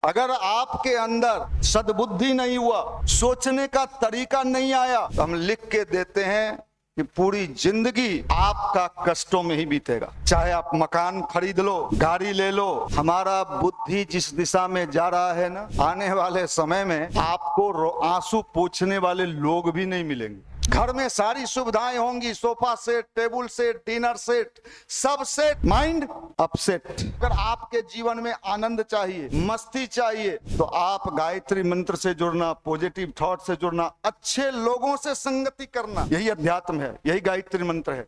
अगर आपके अंदर सद्बुद्धि नहीं हुआ, सोचने का तरीका नहीं आया, तो हम लिख के देते हैं कि पूरी जिंदगी आपका कष्टों में ही बीतेगा। चाहे आप मकान खरीद लो, गाड़ी ले लो, हमारा बुद्धि जिस दिशा में जा रहा है ना, आने वाले समय में आपको आंसू पोंछने वाले लोग भी नहीं मिलेंगे। घर में सारी सुविधाएं होंगी, sofa set, table set, dinner set, सब सेट, माइंड अपसेट। अगर आपके जीवन में आनंद चाहिए, मस्ती चाहिए, तो आप गायत्री मंत्र से जुड़ना, पॉजिटिव थॉट से जुड़ना, अच्छे लोगों से संगति करना, यही अध्यात्म है, यही गायत्री मंत्र है।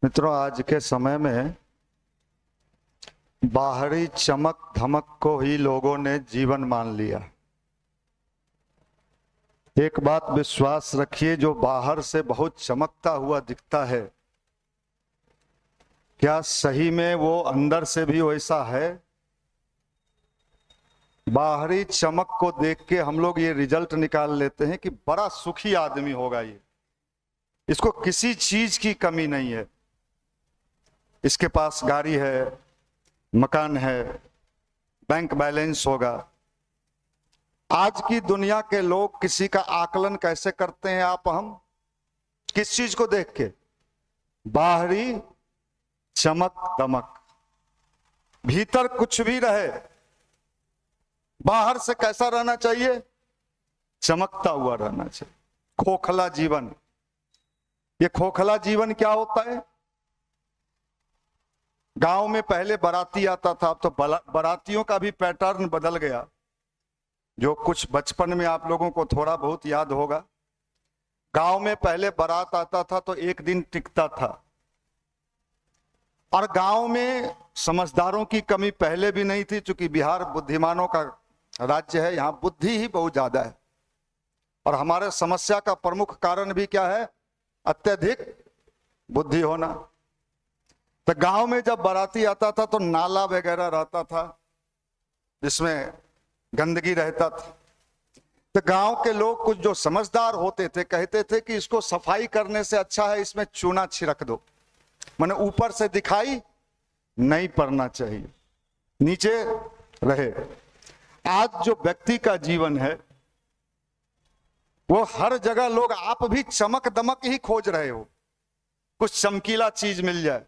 मित्रों, आज के समय में बाहरी चमक धमक को ही लोगों ने जीवन मान लिया। एक बात विश्वास रखिए, जो बाहर से बहुत चमकता हुआ दिखता है, क्या सही में वो अंदर से भी वैसा है? बाहरी चमक को देख के हम लोग ये रिजल्ट निकाल लेते हैं कि बड़ा सुखी आदमी होगा ये, इसको किसी चीज की कमी नहीं है, इसके पास गाड़ी है, मकान है, बैंक बैलेंस होगा। आज की दुनिया के लोग किसी का आकलन कैसे करते हैं हम किस चीज को देख के? बाहरी चमक दमक। भीतर कुछ भी रहे, बाहर से कैसा रहना चाहिए? चमकता हुआ रहना चाहिए। खोखला जीवन, ये खोखला जीवन क्या होता है? गांव में पहले बाराती आता था, अब तो बारातियों का भी पैटर्न बदल गया, जो कुछ बचपन में आप लोगों को थोड़ा बहुत याद होगा। गांव में पहले बारात आता था तो एक दिन टिकता था, और गांव में समझदारों की कमी पहले भी नहीं थी, क्योंकि बिहार बुद्धिमानों का राज्य है, यहाँ बुद्धि ही बहुत ज्यादा है। और हमारे समस्या का प्रमुख कारण भी क्या है? अत्यधिक बुद्धि होना। तो गांव में जब बाराती आता था तो नाला वगैरह रहता था जिसमें गंदगी रहता था, तो गांव के लोग कुछ जो समझदार होते थे कहते थे कि इसको सफाई करने से अच्छा है इसमें चूना छिड़क दो, माने ऊपर से दिखाई नहीं पड़ना चाहिए, नीचे रहे। आज जो व्यक्ति का जीवन है वो हर जगह लोग, आप भी चमक दमक ही खोज रहे हो, कुछ चमकीला चीज मिल जाए,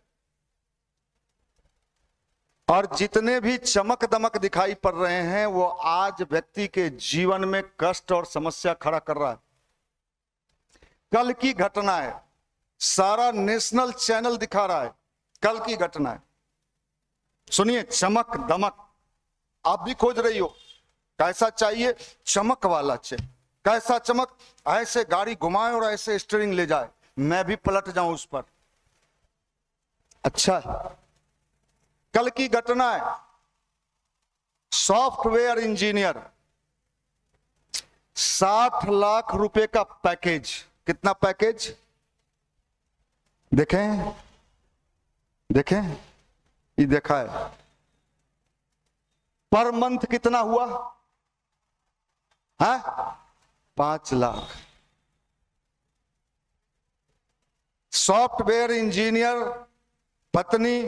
और जितने भी चमक दमक दिखाई पड़ रहे हैं वो आज व्यक्ति के जीवन में कष्ट और समस्या खड़ा कर रहा है। कल की घटना है, सारा नेशनल चैनल दिखा रहा है, कल की घटना है। सुनिए, चमक दमक आप भी खोज रही हो, कैसा चाहिए? चमक वाला चाहिए। कैसा चमक? ऐसे गाड़ी घुमाए और ऐसे स्टीयरिंग ले जाए, मैं भी पलट जाऊं उस पर। अच्छा, कल की घटना है, सॉफ्टवेयर इंजीनियर 60 लाख रुपए का पैकेज। कितना पैकेज? देखें देखें, ये देखा है, पर मंथ कितना हुआ है? 5 लाख। सॉफ्टवेयर इंजीनियर, पत्नी,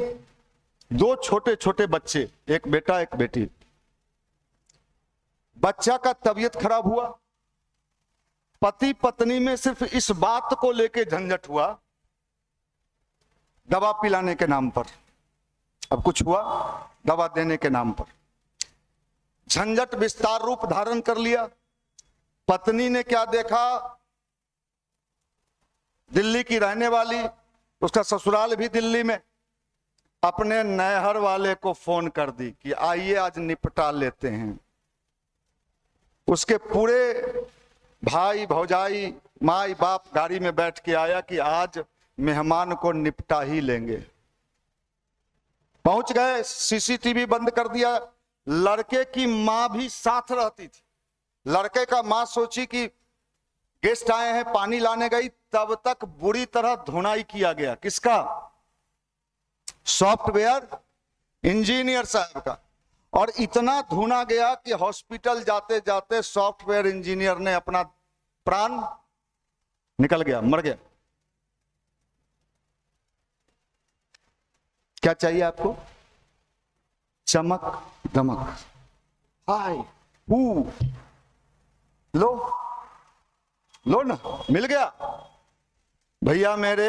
2 छोटे छोटे बच्चे, एक बेटा एक बेटी। बच्चा का तबीयत खराब हुआ, पति पत्नी में सिर्फ इस बात को लेके झंझट हुआ, दवा पिलाने के नाम पर। अब कुछ हुआ, दवा देने के नाम पर झंझट विस्तार रूप धारण कर लिया। पत्नी ने क्या देखा, दिल्ली की रहने वाली, उसका ससुराल भी दिल्ली में, अपने नैहर वाले को फोन कर दी कि आइए आज निपटा लेते हैं। उसके पूरे भाई भौजाई, माई बाप गाड़ी में बैठ के आया कि आज मेहमान को निपटा ही लेंगे। पहुंच गए, सीसीटीवी बंद कर दिया। लड़के की मां भी साथ रहती थी। लड़के का मां सोची कि गेस्ट आए हैं, पानी लाने गई, तब तक बुरी तरह धुनाई किया गया। किसका? सॉफ्टवेयर इंजीनियर साहब का। और इतना धुना गया कि हॉस्पिटल जाते जाते सॉफ्टवेयर इंजीनियर ने अपना प्राण निकल गया, मर गया। क्या चाहिए आपको? चमक दमक, हाय हू, लो लो ना, मिल गया। भैया मेरे,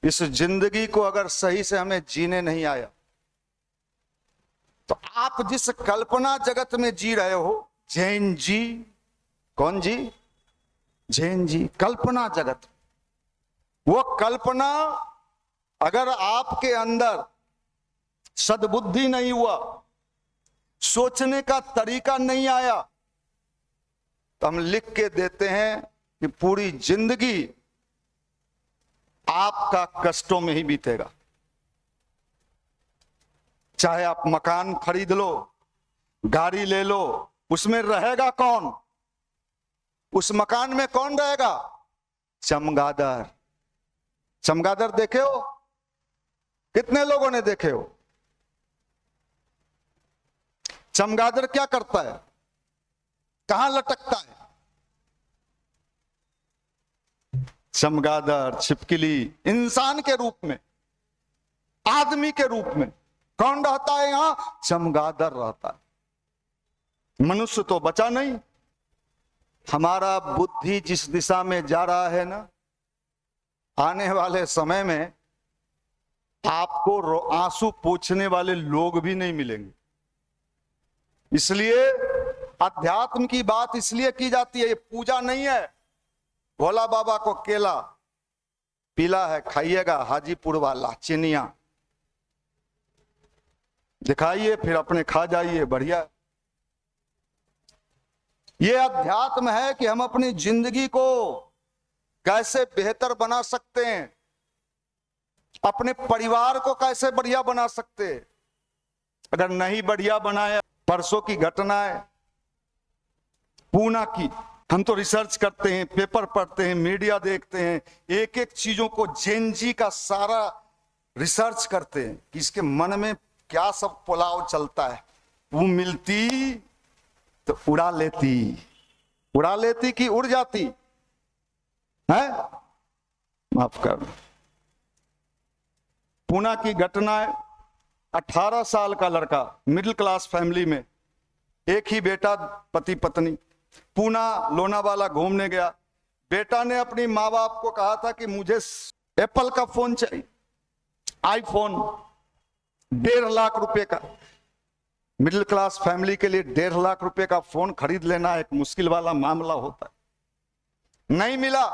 इस जिंदगी को अगर सही से हमें जीने नहीं आया तो आप जिस कल्पना जगत में जी रहे हो, जैन जी, कौन जी? जैन जी, कल्पना जगत। वो कल्पना अगर आपके अंदर सद्बुद्धि नहीं हुआ, सोचने का तरीका नहीं आया, तो हम लिख के देते हैं कि पूरी जिंदगी आपका कष्टों में ही बीतेगा। चाहे आप मकान खरीद लो, गाड़ी ले लो, उसमें रहेगा कौन? उस मकान में कौन रहेगा? चमगादड़। चमगादड़ देखे हो? कितने लोगों ने देखे हो? चमगादड़ क्या करता है? कहां लटकता है? चमगादड़, छिपकली इंसान के रूप में, आदमी के रूप में कौन रहता है यहां? चमगादड़ रहता है। मनुष्य तो बचा नहीं। हमारा बुद्धि जिस दिशा में जा रहा है ना, आने वाले समय में आपको आंसू पोंछने वाले लोग भी नहीं मिलेंगे। इसलिए अध्यात्म की बात इसलिए की जाती है, ये पूजा नहीं है। भोला बाबा को केला पीला है, खाइएगा, हाजीपुर वाला चिनिया दिखाइए, फिर अपने खा जाइए, बढ़िया। ये अध्यात्म है कि हम अपनी जिंदगी को कैसे बेहतर बना सकते हैं, अपने परिवार को कैसे बढ़िया बना सकते हैं। अगर नहीं बढ़िया बनाया, परसों की घटना है पूना की, हम तो रिसर्च करते हैं, पेपर पढ़ते हैं, मीडिया देखते हैं, एक एक चीजों को जैन जी का सारा रिसर्च करते हैं कि इसके मन में क्या सब पुलाव चलता है। वो मिलती तो उड़ा लेती कि उड़ जाती है? माफ कर। पूना की घटना है, 18 साल का लड़का, मिडिल क्लास फैमिली में, एक ही बेटा, पति पत्नी। पूना लोनावाला घूमने गया। बेटा ने अपनी माँ बाप को कहा था कि मुझे एप्पल का फोन चाहिए, आईफोन, 1.5 लाख रुपए का। मिडिल क्लास फैमिली के लिए 1.5 लाख रुपए का फोन खरीद लेना एक मुश्किल वाला मामला होता है। नहीं मिला।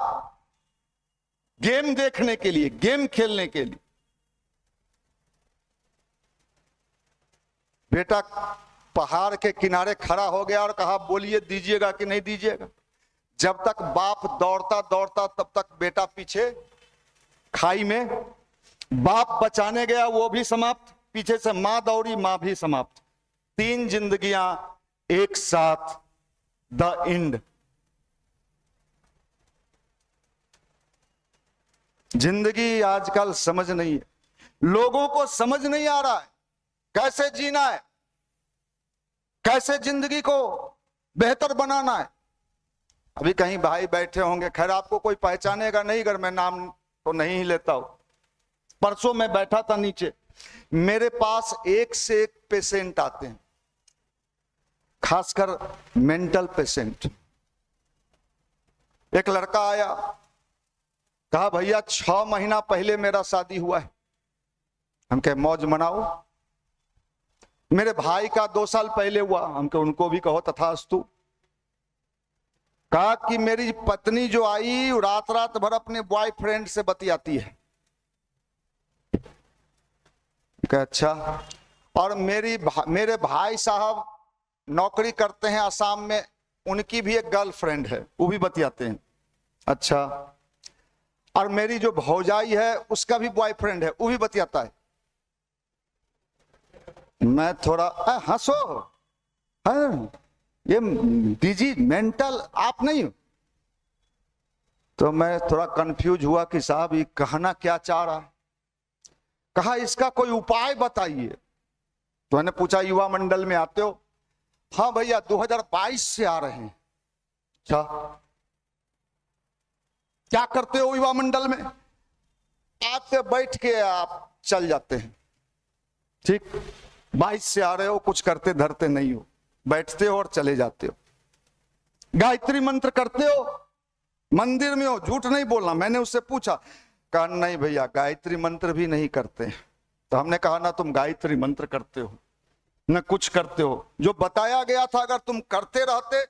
गेम देखने के लिए, गेम खेलने के लिए बेटा पहाड़ के किनारे खड़ा हो गया और कहा, बोलिए दीजिएगा कि नहीं दीजिएगा। जब तक बाप दौड़ता दौड़ता, तब तक बेटा पीछे खाई में। बाप बचाने गया, वो भी समाप्त। पीछे से मां दौड़ी, मां भी समाप्त। 3 जिंदगियां एक साथ, द एंड। जिंदगी आजकल समझ नहीं है, लोगों को समझ नहीं आ रहा है कैसे जीना है, कैसे जिंदगी को बेहतर बनाना है। अभी कहीं भाई बैठे होंगे, खैर आपको कोई पहचानेगा नहीं अगर मैं नाम तो नहीं ही लेता हूं। परसों मैं बैठा था नीचे, मेरे पास एक से एक पेशेंट आते हैं, खासकर मेंटल पेशेंट। एक लड़का आया, कहा भैया 6 महीना पहले मेरा शादी हुआ है। हम कहे मौज मनाओ। मेरे भाई का 2 साल पहले हुआ। हम कहे उनको भी कहो तथास्तु। कहा कि मेरी पत्नी जो आई रात रात भर अपने बॉयफ्रेंड से बतियाती है। कहा अच्छा। और मेरे भाई साहब नौकरी करते हैं आसाम में, उनकी भी एक गर्लफ्रेंड है, वो भी बतियाते हैं। अच्छा। और मेरी जो भौजाई है उसका भी बॉयफ्रेंड है, वो भी बतियाता है। मैं थोड़ा हंसो, ये डीजी मेंटल आप नहीं हो? तो मैं थोड़ा कंफ्यूज हुआ कि साहब ये कहना क्या चाह रहा है। कहा इसका कोई उपाय बताइए। तो मैंने पूछा युवा मंडल में आते हो? हाँ भैया 2022 से आ रहे हैं। अच्छा, क्या करते हो युवा मंडल में? आते बैठ के आप चल जाते हैं। ठीक, 22 से आ रहे हो, कुछ करते धरते नहीं हो, बैठते हो और चले जाते हो। गायत्री मंत्र करते हो, मंदिर में हो, झूठ नहीं बोलना। मैंने उससे पूछा, कहा नहीं भैया गायत्री मंत्र भी नहीं करते। तो हमने कहा ना तुम गायत्री मंत्र करते हो न कुछ करते हो। जो बताया गया था अगर तुम करते रहते,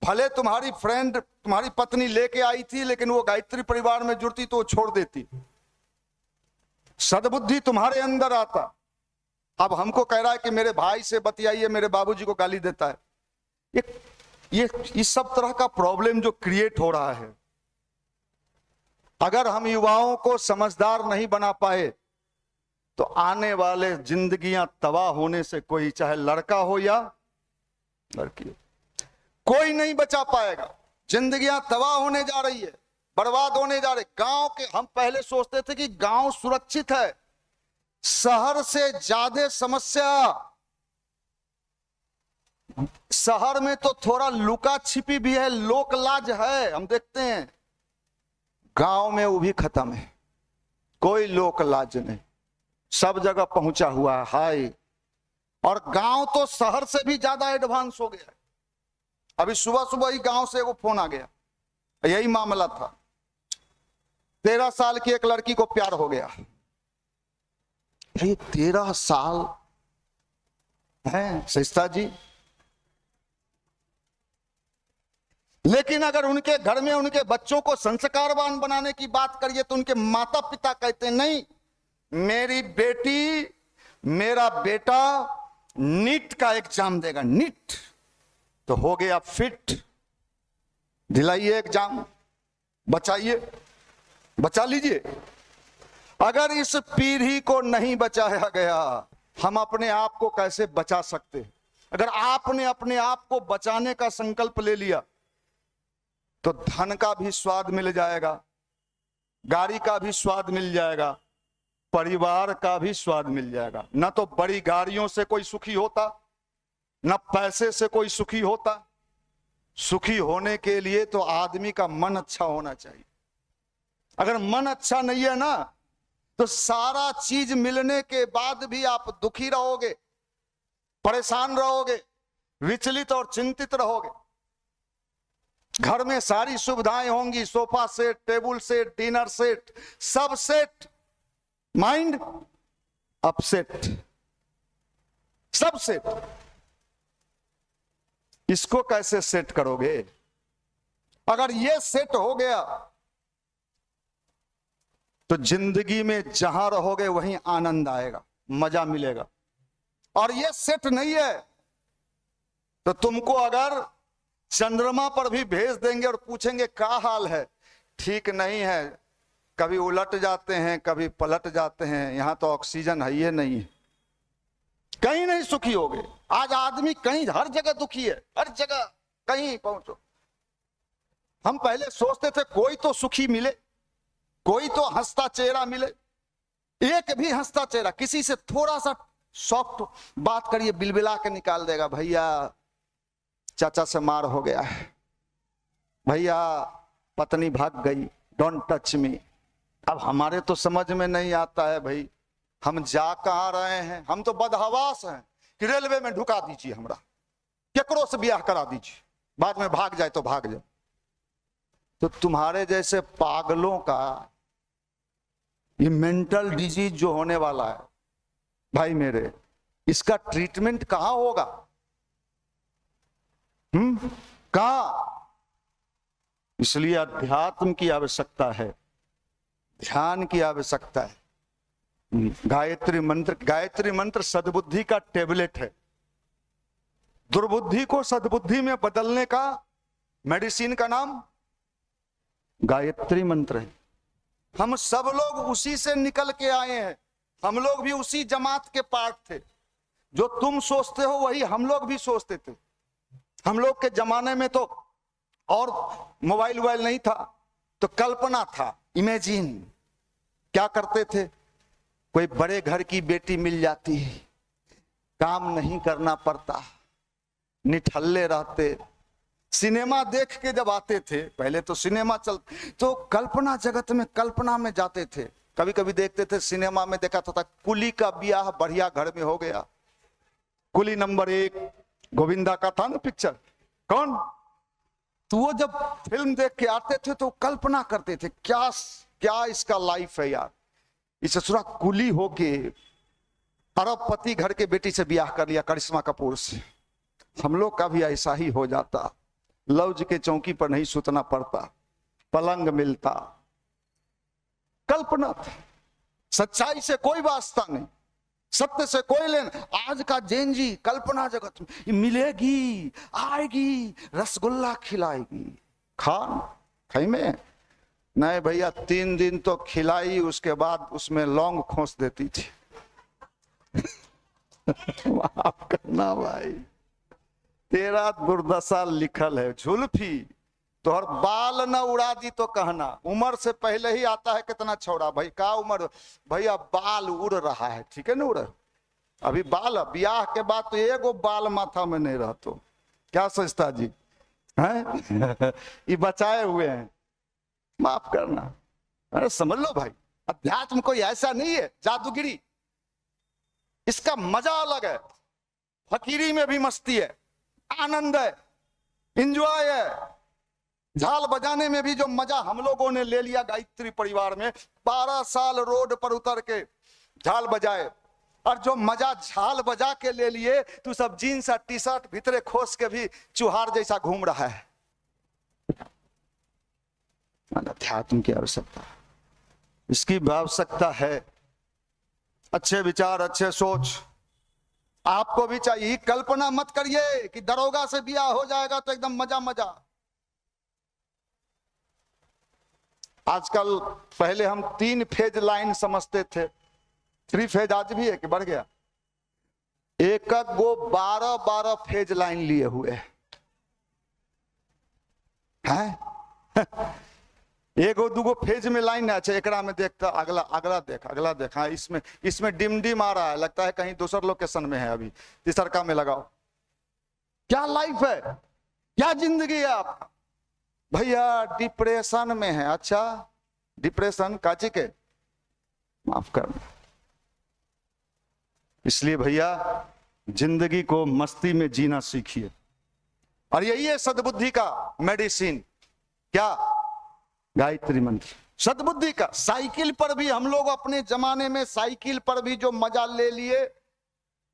भले तुम्हारी फ्रेंड तुम्हारी पत्नी लेके आई थी, लेकिन वो गायत्री परिवार में जुड़ती तो वो छोड़ देती। सद्बुद्धि तुम्हारे अंदर आता। अब हमको कह रहा है कि मेरे भाई से बतियाइए, मेरे बाबूजी को गाली देता है। ये इस सब तरह का प्रॉब्लम जो क्रिएट हो रहा है, अगर हम युवाओं को समझदार नहीं बना पाए तो आने वाले जिंदगियां तबाह होने से कोई, चाहे लड़का हो या लड़की, कोई नहीं बचा पाएगा। जिंदगियां तबाह होने जा रही है, बर्बाद होने जा रही। गांव के, हम पहले सोचते थे कि गांव सुरक्षित है, शहर से ज्यादा समस्या शहर में तो थोड़ा लुका छिपी भी है, लोक लाज है, हम देखते हैं। गांव में वो भी खत्म है, कोई लोक लाज नहीं, सब जगह पहुंचा हुआ है हाय। और गांव तो शहर से भी ज्यादा एडवांस हो गया है। अभी सुबह सुबह ही गांव से एगो फोन आ गया, यही मामला था। 13 साल की एक लड़की को प्यार हो गया। ये 13 साल है सस्ता जी, लेकिन अगर उनके घर में उनके बच्चों को संस्कारवान बनाने की बात करिए तो उनके माता पिता कहते हैं नहीं, मेरी बेटी मेरा बेटा नीट का एग्जाम देगा। नीट तो हो गया फिट, दिलाइए एग्जाम, बचाइए, बचा लीजिए। अगर इस पीढ़ी को नहीं बचाया गया, हम अपने आप को कैसे बचा सकते हैं? अगर आपने अपने आप को बचाने का संकल्प ले लिया तो धन का भी स्वाद मिल जाएगा, गाड़ी का भी स्वाद मिल जाएगा, परिवार का भी स्वाद मिल जाएगा। न तो बड़ी गाड़ियों से कोई सुखी होता, न पैसे से कोई सुखी होता। सुखी होने के लिए तो आदमी का मन अच्छा होना चाहिए। अगर मन अच्छा नहीं है ना, तो सारा चीज मिलने के बाद भी आप दुखी रहोगे, परेशान रहोगे, विचलित और चिंतित रहोगे। घर में सारी सुविधाएं होंगी, sofa set, table set, dinner set, सब सेट, माइंड अपसेट, सब सेट। इसको कैसे सेट करोगे? अगर ये सेट हो गया तो जिंदगी में जहां रहोगे वहीं आनंद आएगा, मजा मिलेगा। और ये सेट नहीं है तो तुमको अगर चंद्रमा पर भी भेज देंगे और पूछेंगे क्या हाल है, ठीक नहीं है, कभी उलट जाते हैं कभी पलट जाते हैं, यहां तो ऑक्सीजन है ये नहीं है, कहीं नहीं सुखी होगे। आज आदमी कहीं, हर जगह दुखी है, हर जगह कहीं पहुंचो। हम पहले सोचते थे कोई तो सुखी मिले, कोई तो हंसता चेहरा मिले। एक भी हंसता चेहरा, किसी से थोड़ा सा सॉफ्ट बात करिए, बिलबिला के निकाल देगा, भैया चाचा से मार हो गया है, भैया पत्नी भाग गई, डोंट टच मी। अब हमारे तो समझ में नहीं आता है भाई, हम जा कहां रहे हैं? हम तो बदहवास हैं कि रेलवे में ढुका दीजिए, हमरा केकरो से ब्याह करा दीजिए, बाद में भाग जाए तो भाग जाए। तो तुम्हारे जैसे पागलों का ये मेंटल डिजीज जो होने वाला है भाई मेरे, इसका ट्रीटमेंट कहां होगा? कहां? इसलिए अध्यात्म की आवश्यकता है, ध्यान की आवश्यकता है। गायत्री मंत्र सद्बुद्धि का टेबलेट है। दुर्बुद्धि को सद्बुद्धि में बदलने का मेडिसिन का नाम गायत्री मंत्र है। हम सब लोग उसी से निकल के आए हैं, हम लोग भी उसी जमात के पार्ट थे। जो तुम सोचते हो वही हम लोग भी सोचते थे। हम लोग के जमाने में तो और मोबाइल वोबाइल नहीं था, तो कल्पना था, इमेजिन। क्या करते थे? कोई बड़े घर की बेटी मिल जाती, काम नहीं करना पड़ता, निठल्ले रहते, सिनेमा देख के जब आते थे, पहले तो सिनेमा चल, तो कल्पना जगत में, कल्पना में जाते थे, कभी कभी देखते थे सिनेमा में, देखा था कुली का ब्याह बढ़िया घर में हो गया। कुली नंबर 1 गोविंदा का था ना पिक्चर, कौन, तो वो जब फिल्म देख के आते थे तो कल्पना करते थे क्या क्या इसका लाइफ है यार, इस ससुरा कुली होके अरबपति घर के बेटी से ब्याह कर लिया करिश्मा कपूर से। हम लोग का भी ऐसा ही हो जाता, लौज के चौकी पर नहीं सुतना पड़ता, पलंग मिलता। कल्पना थी, सच्चाई से कोई वास्ता नहीं, सत्य से कोई लेना। आज का जेनजी कल्पना जगत में मिलेगी, आएगी, रसगुल्ला खिलाएगी, खान खाई में नहीं भैया, 3 दिन तो खिलाई, उसके बाद उसमें लौंग खोस देती थी। माफ करना भाई, तेरा दुर्दशा लिखल है झुल्फी, तोहर बाल न उड़ा दी तो कहना। उम्र से पहले ही आता है कितना छौड़ा भाई, का उम्र भैया, बाल उड़ रहा है, ठीक है ना, उड़ अभी बाल, ब्याह के बाद तो एगो बाल माथा में नहीं रहतो, क्या सोचता जी हैं? ये बचाए हुए हैं, माफ करना। अरे समझ लो भाई, अध्यात्म कोई ऐसा नहीं है जादूगिरी, इसका मजा अलग है। फकीरी में भी मस्ती है, आनंद है, इंजॉय है। झाल बजाने में भी जो मजा हम लोगों ने ले लिया गायत्री परिवार में, 12 साल रोड पर उतर के झाल बजाए, और जो मजा झाल बजा के ले लिए, तू सब जीन्स और टी शर्ट भीतरे खोस के भी चुहार जैसा घूम रहा है। अध्यात्म की आवश्यकता, इसकी आवश्यकता है। अच्छे विचार, अच्छे सोच आपको भी चाहिए। कल्पना मत करिए कि दरोगा से ब्याह हो जाएगा तो एकदम मजा मजा। आजकल, पहले हम 3 फेज लाइन समझते थे, 3 फेज आज भी है कि बढ़ गया? एक गो 12 फेज लाइन लिए हुए हैं। एगो दूगो फेज में लाइन है। अच्छा, एकरा में देखता, अगला अगला देख, अगला देख। हाँ, इसमें डिम डिम आ रहा है, लगता है कहीं दूसर लोकेशन में है। अभी तीसरका में लगाओ। क्या लाइफ है, क्या जिंदगी है आपका? भैया डिप्रेशन में है। अच्छा, डिप्रेशन काची के, माफ करना। इसलिए भैया जिंदगी को मस्ती में जीना सीखिए, और यही है सद्बुद्धि का मेडिसिन। क्या? गायत्री मंत्र, सद्बुद्धि का। साइकिल पर भी हम लोग अपने जमाने में साइकिल पर भी जो मजा ले लिए,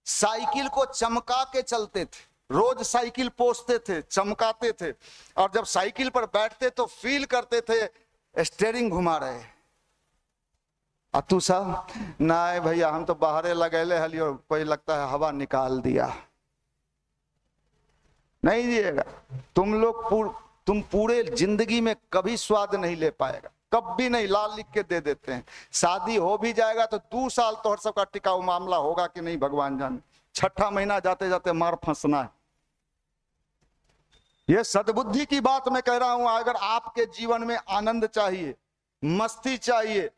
साइकिल को चमका के चलते थे, रोज साइकिल पोंछते थे, चमकाते थे, और जब साइकिल पर बैठते तो फील करते थे स्टीयरिंग घुमा रहे। अतु साहब नहीं भैया, हम तो बाहरे लगेले हली और कोई लगता है हवा निकाल दिया। नहीं जिएगा तुम लोग, तुम पूरे जिंदगी में कभी स्वाद नहीं ले पाएगा, कभी नहीं। लाल लिख के दे देते हैं। शादी हो भी जाएगा तो 2 साल तो हर सबका टिकाऊ मामला होगा कि नहीं भगवान जाने। 6ठा महीना जाते जाते मार फंसना है। यह सद्बुद्धि की बात मैं कह रहा हूं। अगर आपके जीवन में आनंद चाहिए, मस्ती चाहिए,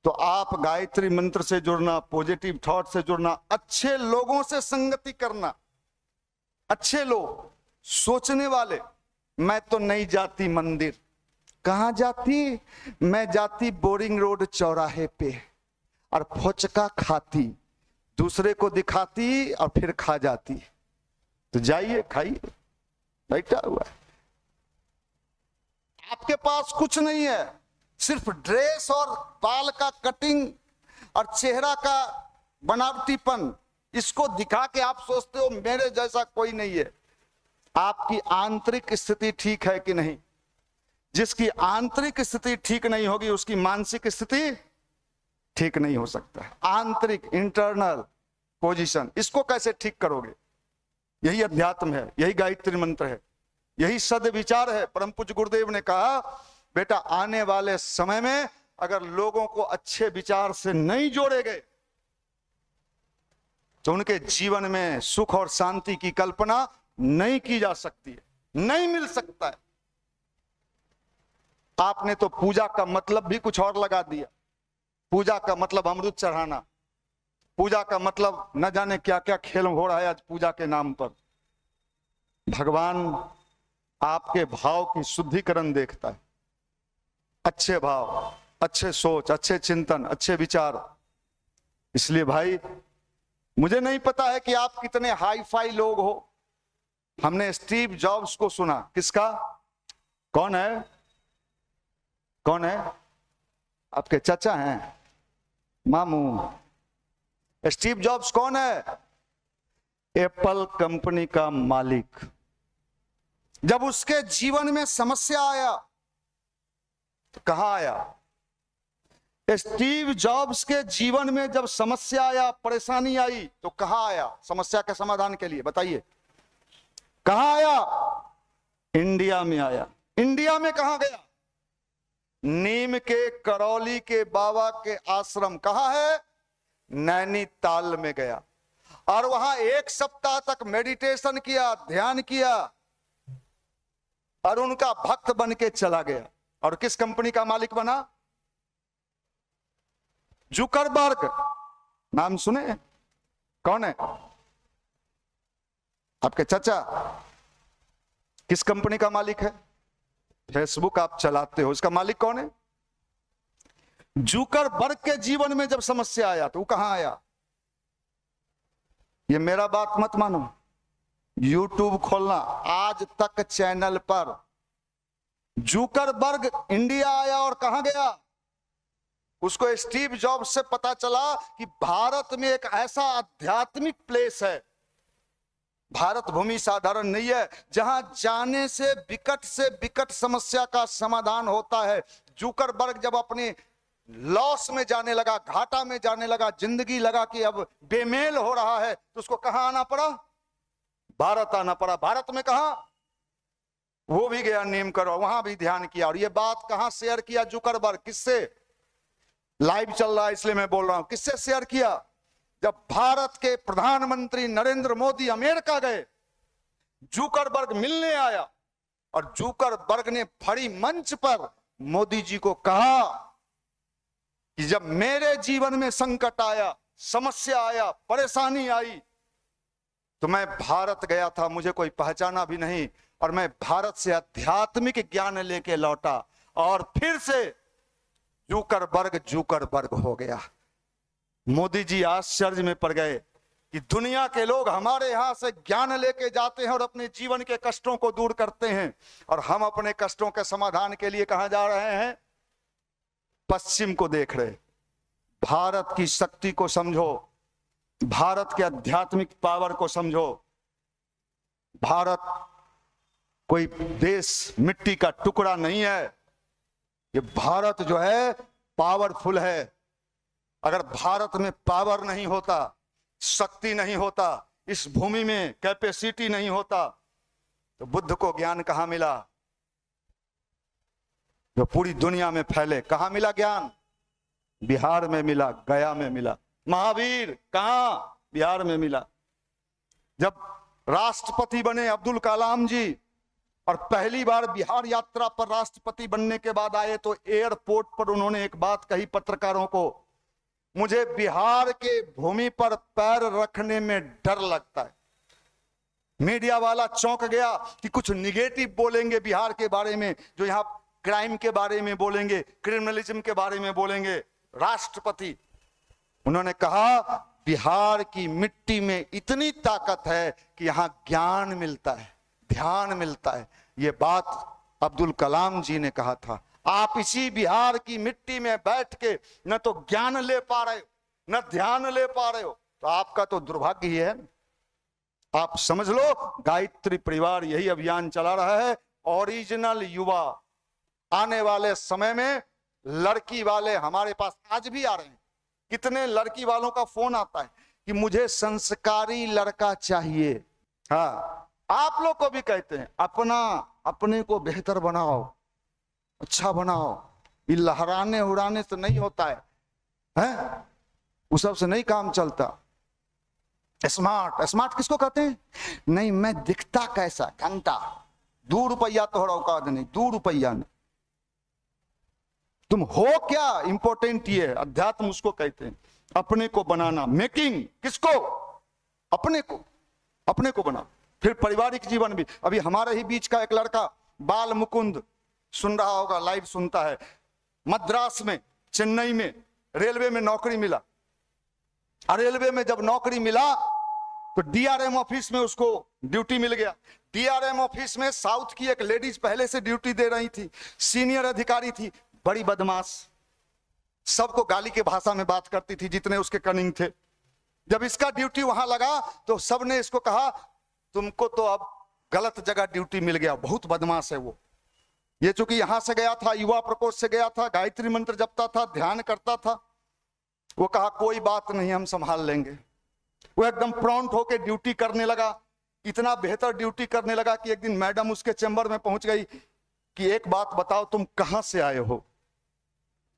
तो आप गायत्री मंत्र से जुड़ना, पॉजिटिव थॉट से जुड़ना, अच्छे लोगों से संगति करना। अच्छे लोग, सोचने वाले। मैं तो नहीं जाती मंदिर। कहां जाती? मैं जाती बोरिंग रोड चौराहे पे, और फोचका खाती, दूसरे को दिखाती और फिर खा जाती। तो जाइए, खाइए, बैठा हुआ है। आपके पास कुछ नहीं है, सिर्फ ड्रेस और बाल का कटिंग और चेहरा का बनावटीपन। इसको दिखा के आप सोचते हो मेरे जैसा कोई नहीं है। आपकी आंतरिक स्थिति ठीक है कि नहीं? जिसकी आंतरिक स्थिति ठीक नहीं होगी, उसकी मानसिक स्थिति ठीक नहीं हो सकता है। आंतरिक, इंटरनल पोजीशन, इसको कैसे ठीक करोगे? यही अध्यात्म है, यही गायत्री मंत्र है, यही सद विचार है। परम पूज्य गुरुदेव ने कहा, बेटा आने वाले समय में अगर लोगों को अच्छे विचार से नहीं जोड़े गए तो उनके जीवन में सुख और शांति की कल्पना नहीं की जा सकती है, नहीं मिल सकता है। आपने तो पूजा का मतलब भी कुछ और लगा दिया। पूजा का मतलब अमृत चढ़ाना, पूजा का मतलब न जाने क्या क्या खेल हो रहा है आज पूजा के नाम पर। भगवान आपके भाव की शुद्धिकरण देखता है। अच्छे भाव, अच्छे सोच, अच्छे चिंतन, अच्छे विचार। इसलिए भाई मुझे नहीं पता है कि आप कितने हाई फाई लोग हो। हमने स्टीव जॉब्स को सुना। किसका? कौन है? कौन है? आपके चाचा हैं, मामू। स्टीव जॉब्स कौन है? एप्पल कंपनी का मालिक। जब उसके जीवन में समस्या आया तो कहां आया? स्टीव जॉब्स के जीवन में जब समस्या आया, परेशानी आई, तो कहां आया समस्या के समाधान के लिए? बताइए कहां आया? इंडिया में आया। इंडिया में कहां गया? नीम के करौली के बाबा के आश्रम कहां है? नैनीताल में गया और वहां 1 सप्ताह तक मेडिटेशन किया, ध्यान किया और उनका भक्त बन के चला गया। और किस कंपनी का मालिक बना? जुकरबर्ग। नाम सुने? कौन है? आपके चाचा। किस कंपनी का मालिक है? फेसबुक आप चलाते हो, इसका मालिक कौन है? जुकरबर्ग के जीवन में जब समस्या आया तो वो कहां आया? ये मेरा बात मत मानो, यूट्यूब खोलना, आज तक चैनल पर जुकरबर्ग इंडिया आया और कहां गया? उसको स्टीव जॉब्स से पता चला कि भारत में एक ऐसा आध्यात्मिक प्लेस है, भारत भूमि साधारण नहीं है, जहां जाने से विकट समस्या का समाधान होता है। जुकरबर्ग जब अपने लॉस में जाने लगा, घाटा में जाने लगा, जिंदगी लगा कि अब बेमेल हो रहा है, तो उसको कहां आना पड़ा? भारत आना पड़ा। भारत में कहां? वो भी गया नीम करो, वहां भी ध्यान किया। और ये बात कहां शेयर किया जुकरबर्ग? किससे? लाइव चल रहा है इसलिए मैं बोल रहा हूं। किससे शेयर किया? जब भारत के प्रधानमंत्री नरेंद्र मोदी अमेरिका गए, जुकरबर्ग मिलने आया और जुकरबर्ग ने बड़ी मंच पर मोदी जी को कहा कि जब मेरे जीवन में संकट आया, समस्या आया, परेशानी आई, तो मैं भारत गया था, मुझे कोई पहचाना भी नहीं, और मैं भारत से आध्यात्मिक ज्ञान लेके लौटा और फिर से जुकरबर्ग हो गया। मोदी जी आश्चर्य में पड़ गए कि दुनिया के लोग हमारे यहां से ज्ञान लेके जाते हैं और अपने जीवन के कष्टों को दूर करते हैं, और हम अपने कष्टों के समाधान के लिए कहां जा रहे हैं? पश्चिम को देख रहे। भारत की शक्ति को समझो, भारत के आध्यात्मिक पावर को समझो। भारत कोई देश, मिट्टी का टुकड़ा नहीं है। ये भारत जो है पावरफुल है। अगर भारत में पावर नहीं होता, शक्ति नहीं होता, इस भूमि में कैपेसिटी नहीं होता, तो बुद्ध को ज्ञान कहां मिला जो पूरी दुनिया में फैले? कहां मिला ज्ञान? बिहार में मिला, गया में मिला। महावीर कहां? बिहार में मिला। जब राष्ट्रपति बने अब्दुल कलाम जी और पहली बार बिहार यात्रा पर राष्ट्रपति बनने के बाद आए, तो एयरपोर्ट पर उन्होंने एक बात कही पत्रकारों को, मुझे बिहार के भूमि पर पैर रखने में डर लगता है। मीडिया वाला चौंक गया कि कुछ निगेटिव बोलेंगे बिहार के बारे में, जो यहां क्राइम के बारे में बोलेंगे, क्रिमिनलिज्म के बारे में बोलेंगे। राष्ट्रपति उन्होंने कहा बिहार की मिट्टी में इतनी ताकत है कि यहां ज्ञान मिलता है, ध्यान मिलता है। ये बात अब्दुल कलाम जी ने कहा था। आप इसी बिहार की मिट्टी में बैठ के न तो ज्ञान ले पा रहे हो, न ध्यान ले पा रहे हो, तो आपका तो दुर्भाग्य ही है। आप समझ लो, गायत्री परिवार यही अभियान चला रहा है, ओरिजिनल युवा। आने वाले समय में लड़की वाले हमारे पास आज भी आ रहे हैं। कितने लड़की वालों का फोन आता है कि मुझे संस्कारी लड़का चाहिए। हाँ, आप लोग को भी कहते हैं अपने को बेहतर बनाओ, अच्छा बनाओ। ये लहराने उड़ाने से नहीं होता है? उस सब से नहीं काम चलता। स्मार्ट किसको कहते हैं? नहीं, मैं दिखता कैसा, घंटा, 2 रुपया तो औकात नहीं, 2 रुपया नहीं। तुम हो क्या, इंपॉर्टेंट ये है। अध्यात्म उसको कहते हैं, अपने को बनाना। मेकिंग किसको? अपने को बना। फिर पारिवारिक जीवन भी। अभी हमारे ही बीच का एक लड़का बाल मुकुंद, सुन रहा होगा, लाइव सुनता है, मद्रास में चेन्नई में रेलवे में नौकरी मिला। और रेलवे में जब नौकरी मिला तो डीआरएम ऑफिस में उसको ड्यूटी मिल गया। डीआरएम ऑफिस में साउथ की एक लेडीज पहले से ड्यूटी दे रही थी, सीनियर अधिकारी थी, बड़ी बदमाश, सबको गाली के भाषा में बात करती थी जितने उसके कनिंग थे। जब इसका ड्यूटी वहां लगा तो सबने इसको कहा तुमको तो अब गलत जगह ड्यूटी मिल गया, बहुत बदमाश है वो। ये चूंकि यहां से गया था, युवा प्रकोष्ठ से गया था, गायत्री मंत्र जपता था, ध्यान करता था, वो कहा कोई बात नहीं हम संभाल लेंगे। वो एकदम प्रॉम्प्ट होके ड्यूटी करने लगा, इतना बेहतर ड्यूटी करने लगा कि एक दिन मैडम उसके चैम्बर में पहुंच गई कि एक बात बताओ तुम कहां से आए हो?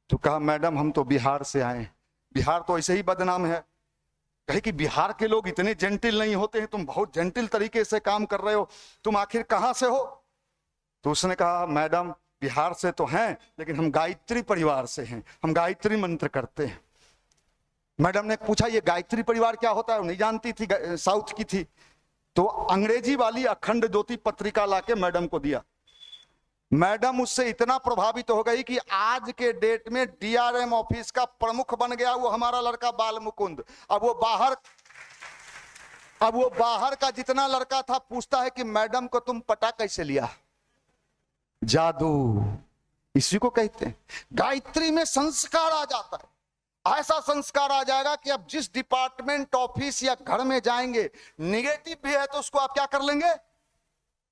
तो कहा मैडम हम तो बिहार से आए हैं। बिहार तो ऐसे ही बदनाम है। कहे कि बिहार के लोग इतने जेंटिल नहीं होते हैं, तुम बहुत जेंटिल तरीके से काम कर रहे हो, तुम आखिर कहां से हो? तो उसने कहा मैडम बिहार से तो हैं लेकिन हम गायत्री परिवार से हैं, हम गायत्री मंत्र करते हैं। मैडम ने पूछा ये गायत्री परिवार क्या होता है? वो नहीं जानती थी, साउथ की थी। तो अंग्रेजी वाली अखंड ज्योति पत्रिका लाके मैडम को दिया। मैडम उससे इतना प्रभावित हो गई कि आज के डेट में डीआरएम ऑफिस का प्रमुख बन गया वो हमारा लड़का बाल मुकुंद। अब वो बाहर का जितना लड़का था पूछता है कि मैडम को तुम पटा कैसे लिया? जादू इसी को कहते हैं। गायत्री में संस्कार आ जाता है, ऐसा संस्कार आ जाएगा कि अब जिस डिपार्टमेंट ऑफिस या घर में जाएंगे, निगेटिव भी है तो उसको आप क्या कर लेंगे?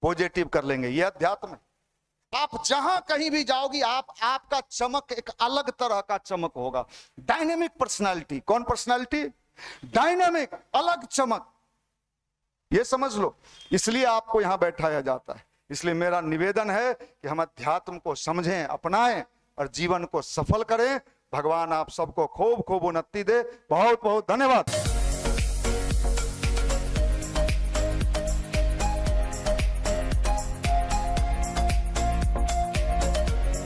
पॉजिटिव कर लेंगे। यह अध्यात्म है। आप जहां कहीं भी जाओगी आपका चमक एक अलग तरह का चमक होगा। Dynamic personality. कौन पर्सनालिटी? डायनेमिक, अलग चमक, ये समझ लो। इसलिए आपको यहां बैठाया जाता है। इसलिए मेरा निवेदन है कि हम अध्यात्म को समझें, अपनाएं और जीवन को सफल करें। भगवान आप सबको खूब खूब उन्नति दे। बहुत बहुत धन्यवाद।